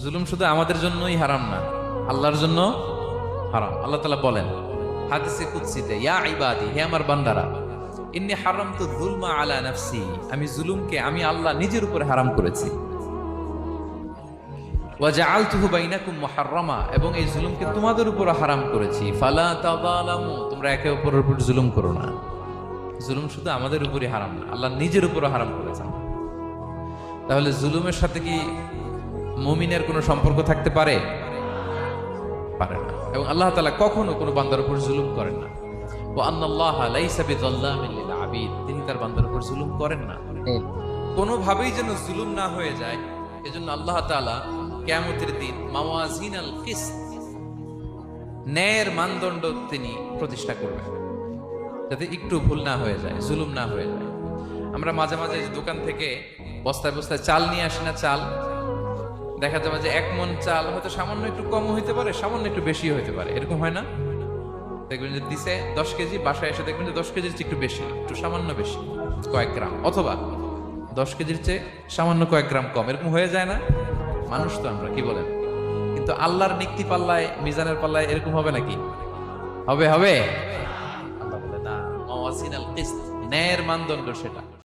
জুলুম শুধু আমাদের জন্যই হারাম না, আল্লাহর জন্য হারাম। আল্লাহ তাআলা বলেন হাদিসে কুদসিতে, ইয়া ইবাদি, হে আমার বান্দারা, ইন্নী হারামতু যুলমা আলা নাফসি, আমি জুলুমকে আমি আল্লাহ নিজের উপরে হারাম করেছি। ওয়া জাআলতুহু বাইনাকুম মুহাররামা, এবং এই জুলুমকে তোমাদের উপর হারাম করেছি। ফালা তাযালামু, তোমরা একে অপরের উপর জুলুম করো না। জুলুম শুধু আমাদের উপরই হারাম না, আল্লাহ নিজের উপরও হারাম করেছেন। তাহলে জুলুমের সাথে কি মুমিনের কোনো সম্পর্ক থাকতে পারে? পারে না। এবং আল্লাহ তাআলা কখনো কোনো বান্দার উপর জুলুম করেন না। ওয়া আন্নাল্লাহা লাইসা বিযাল্লামিন লিল আবিদ, তিনি তার বান্দার উপর জুলুম করেন না। কোনোভাবেই যেন জুলুম না হয়ে যায়, এজন্য আল্লাহ তাআলা কিয়ামতের দিন মাওয়াজিনাল কিসত, ন্যায়ের মানদণ্ড তিনি প্রতিষ্ঠা করবেন, যাতে একটু ভুল না হয়ে যায়, জুলুম না হয়ে যায়। আমরা মাঝে মাঝে দোকান থেকে বস্তায় বস্তায় চাল নিয়ে আসি না, চাল দেখা যাবে যে 1 মণ চাল হয়তো সামান্য একটু কম হইতে পারে, সামান্য একটু বেশি হইতে পারে, এরকম হয় না? দেখবেন যে দিছে 10 কেজি, বাসায় এসে দেখবেন যে 10 কেজির চেয়ে একটু বেশি, একটু সামান্য বেশি কয়েক গ্রাম, অথবা 10 কেজির চেয়ে সামান্য কয়েক গ্রাম কম, এরকম হয়ে যায় না? মানুষ তো আমরা, কি বলেন? কিন্তু আল্লাহর নিক্তি পাল্লায়, মিজানের পাল্লায় এরকম হবে নাকি? হবে? হবে? আল্লাহ বলে না, মাওয়াজিনাল কিসত, ন্যায়ের মানদণ্ড সেটা।